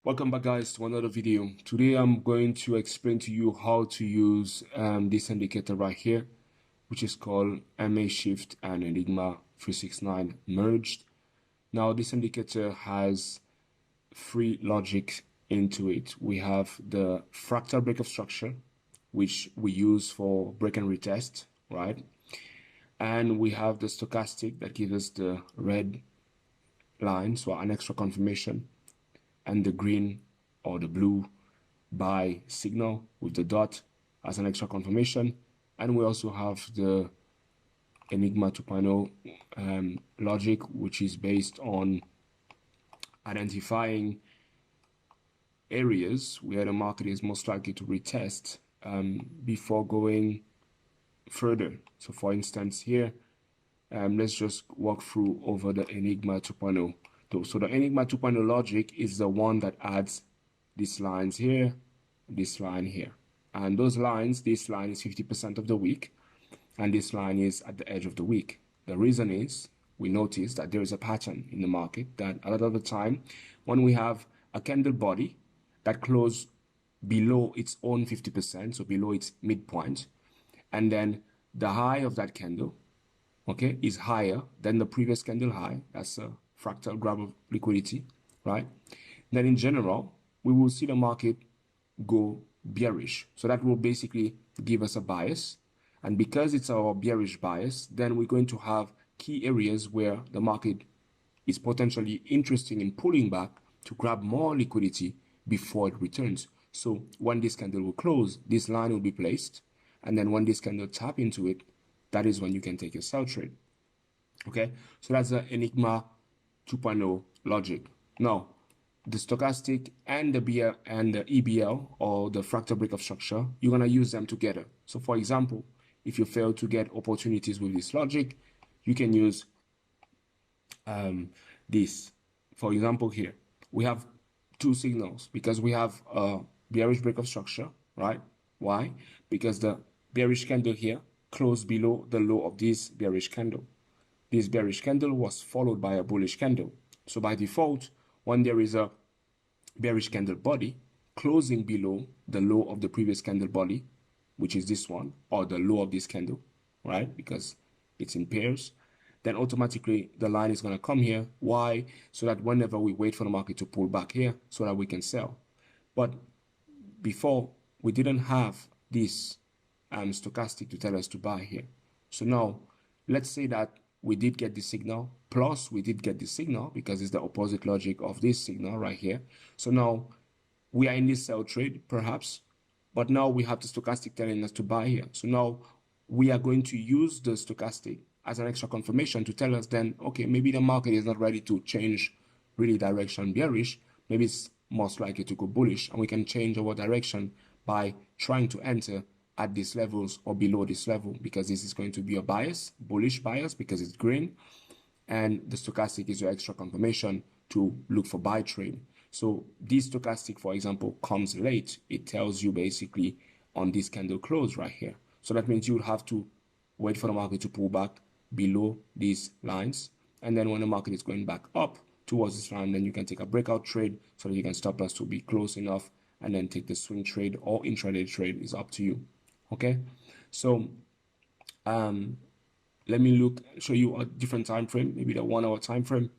Welcome back, guys, to another video. Today I'm going to explain to you how to use this indicator right here, which is called MA Shift and Enigma 369 merged. Now this indicator has three logics into it. We have the fractal breakup structure, which we use for break and retest, right? And we have the stochastic that gives us the red line, so an extra confirmation, and the green or the blue buy signal with the dot as an extra confirmation. And we also have the Enigma 2.0 logic, which is based on identifying areas where the market is most likely to retest before going further. So for instance here, let's just walk through over the Enigma 2.0. So the Enigma 2.0 logic is the one that adds these lines here, this line here. And those lines, this line is 50% of the week, and this line is at the edge of the week. The reason is we notice that there is a pattern in the market that a lot of the time when we have a candle body that closes below its own 50%, so below its midpoint, and then the high of that candle, okay, is higher than the previous candle high. That's a fractal grab of liquidity, right? Then in general, we will see the market go bearish. So that will basically give us a bias. And because it's our bearish bias, then we're going to have key areas where the market is potentially interested in pulling back to grab more liquidity before it returns. So when this candle will close, this line will be placed. And then when this candle tap into it, that is when you can take your sell trade. Okay, so that's the Enigma 2.0 logic. Now, the stochastic and the BL and the EBL, or the fractal breakup structure, you're gonna use them together. So for example, if you fail to get opportunities with this logic, you can use this. For example, here we have two signals because we have a bearish breakup structure, right? Why? Because the bearish candle here closed below the low of this bearish candle. This bearish candle was followed by a bullish candle. So by default, when there is a bearish candle body closing below the low of the previous candle body, which is this one, or the low of this candle, right? Because it's in pairs, then automatically the line is going to come here. Why? So that whenever we wait for the market to pull back here, so that we can sell. But before, we didn't have this stochastic to tell us to buy here. So now, let's say that we did get the signal, plus we did get the signal because it's the opposite logic of this signal right here. So now we are in this sell trade, perhaps, but now we have the stochastic telling us to buy here. So now we are going to use the stochastic as an extra confirmation to tell us then, okay, maybe the market is not ready to change really direction bearish. Maybe it's most likely to go bullish, and we can change our direction by trying to enter at these levels or below this level, because this is going to be a bias, bullish bias, because it's green, and the stochastic is your extra confirmation to look for buy trade. So this stochastic, for example, comes late. It tells you basically on this candle close right here. So that means you would have to wait for the market to pull back below these lines, and then when the market is going back up towards this line, then you can take a breakout trade so that you can stop loss to be close enough, and then take the swing trade or intraday trade. Is up to you. Okay, so let me show you a different time frame, maybe the 1 hour time frame,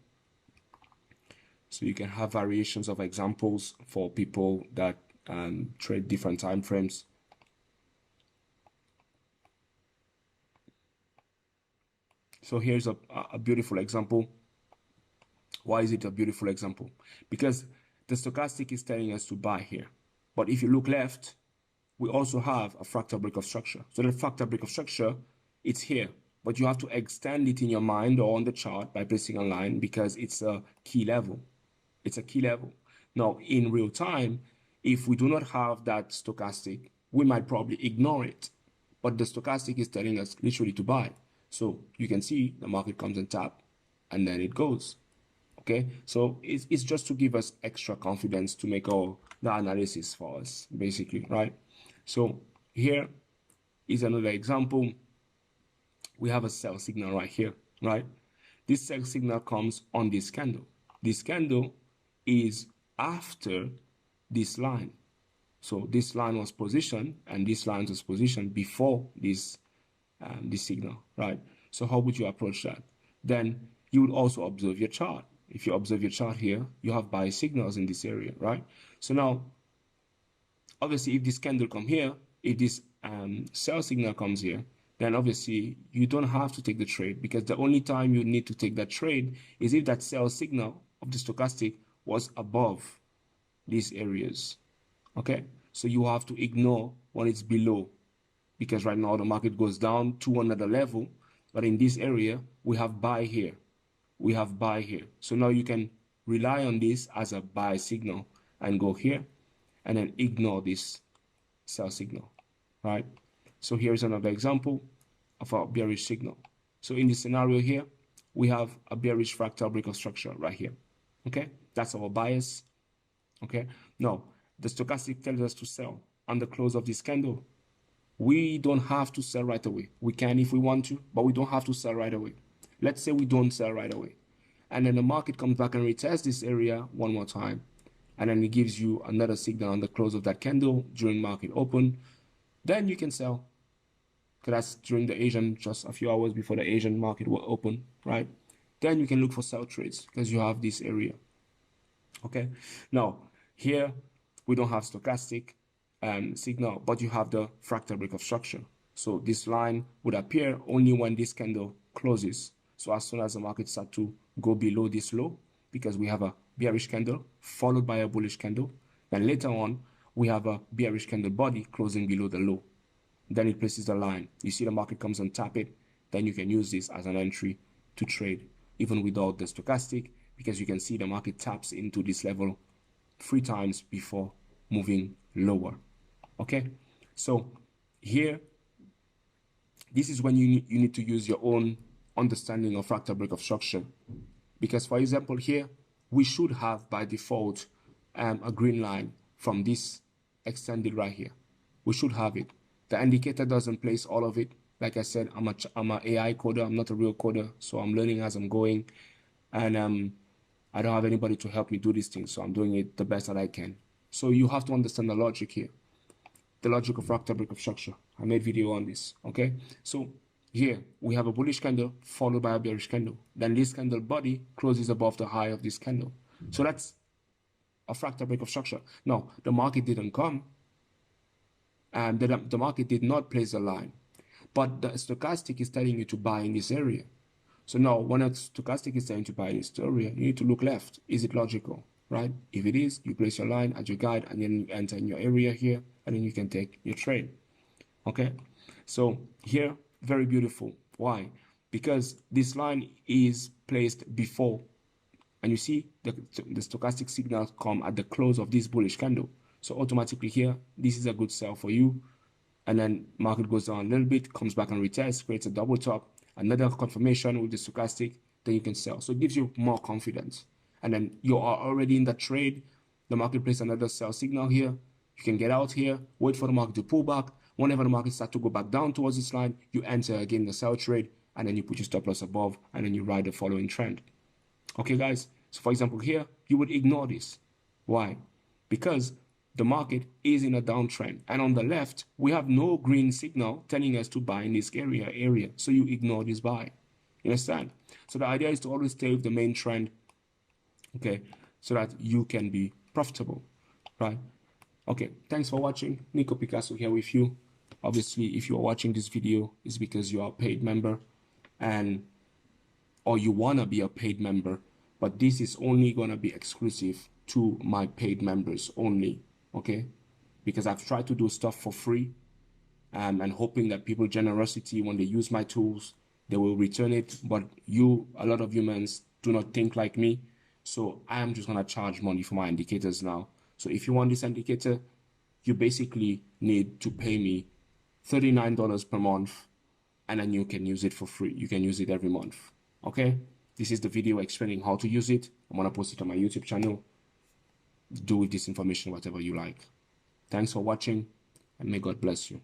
so you can have variations of examples for people that trade different time frames. So here's a beautiful example. Why is it a beautiful example? Because the stochastic is telling us to buy here, but if you look left, we also have a fractal breakup structure. So the fractal breakup structure, it's here, but you have to extend it in your mind or on the chart by placing a line, because it's a key level. It's a key level. Now, in real time, if we do not have that stochastic, we might probably ignore it. But the stochastic is telling us literally to buy. So you can see the market comes and tap, and then it goes. Okay, so it's just to give us extra confidence to make all the analysis for us, basically, right? So here is another example. We have a sell signal right here, right? This sell signal comes on this candle. This candle is after this line. So this line was positioned and this line was positioned before this signal, right? So how would you approach that? Then you would also observe your chart. If you observe your chart here, you have buy signals in this area, right? So now, obviously, if this candle come here, if this sell signal comes here, then obviously you don't have to take the trade, because the only time you need to take that trade is if that sell signal of the stochastic was above these areas. Okay, so you have to ignore when it's below, because right now the market goes down to another level, but in this area we have buy here, we have buy here. So now you can rely on this as a buy signal and go here and then ignore this sell signal, right? So here's another example of our bearish signal. So in this scenario here, we have a bearish fractal break of structure right here. Okay, that's our bias. Okay, now the stochastic tells us to sell on the close of this candle. We don't have to sell right away. We can if we want to, but we don't have to sell right away. Let's say we don't sell right away, and then the market comes back and retests this area one more time, and then it gives you another signal on the close of that candle during market open. Then you can sell, because that's during the Asian, just a few hours before the Asian market will open, right? Then you can look for sell trades because you have this area. Okay, now here we don't have stochastic signal, but you have the fractal break of structure. So this line would appear only when this candle closes. So as soon as the market starts to go below this low, because we have a bearish candle followed by a bullish candle, then later on we have a bearish candle body closing below the low. Then it places the line. You see the market comes and tap it, then you can use this as an entry to trade, even without the stochastic, because you can see the market taps into this level 3 times before moving lower. Okay, so here, this is when you need to use your own understanding of fractal break of structure, because for example here, we should have by default a green line from this extended right here. We should have it. The indicator doesn't place all of it. Like I said, I'm an AI coder. I'm not a real coder, so I'm learning as I'm going, and I don't have anybody to help me do these things, so I'm doing it the best that I can. So you have to understand the logic here, the logic of fractal break of structure. I made video on this. Okay, so here we have a bullish candle followed by a bearish candle. Then this candle body closes above the high of this candle. So that's a fractal break of structure. Now the market didn't come, and the market did not place a line, but the stochastic is telling you to buy in this area. So now when a stochastic is telling you to buy in this area, you need to look left. Is it logical, right? If it is, you place your line as your guide, and then you enter in your area here, and then you can take your trade. Okay, so here, very beautiful. Why? Because this line is placed before, and you see the stochastic signals come at the close of this bullish candle. So automatically here, this is a good sell for you. And then market goes down a little bit, comes back and retests, creates a double top, another confirmation with the stochastic, then you can sell. So it gives you more confidence. And then you are already in the trade. The market places another sell signal here. You can get out here, wait for the market to pull back. Whenever the market starts to go back down towards this line, you enter again the sell trade, and then you put your stop loss above, and then you ride the following trend. Okay, guys? So for example here, you would ignore this. Why? Because the market is in a downtrend, and on the left we have no green signal telling us to buy in this area, so you ignore this buy. You understand? So the idea is to always stay with the main trend, okay, so that you can be profitable, right? Okay, thanks for watching. Nico Picasso here with you. Obviously, if you are watching this video, it's because you are a paid member, or you want to be a paid member, but this is only going to be exclusive to my paid members only. Okay, because I've tried to do stuff for free, and hoping that people generosity, when they use my tools, they will return it. But a lot of humans do not think like me, so I am just gonna charge money for my indicators now. So if you want this indicator, you basically need to pay me $39 per month, and then you can use it for free. You can use it every month. Okay, this is the video explaining how to use it. I'm gonna post it on my YouTube channel. Do with this information whatever you like. Thanks for watching, and may God bless you.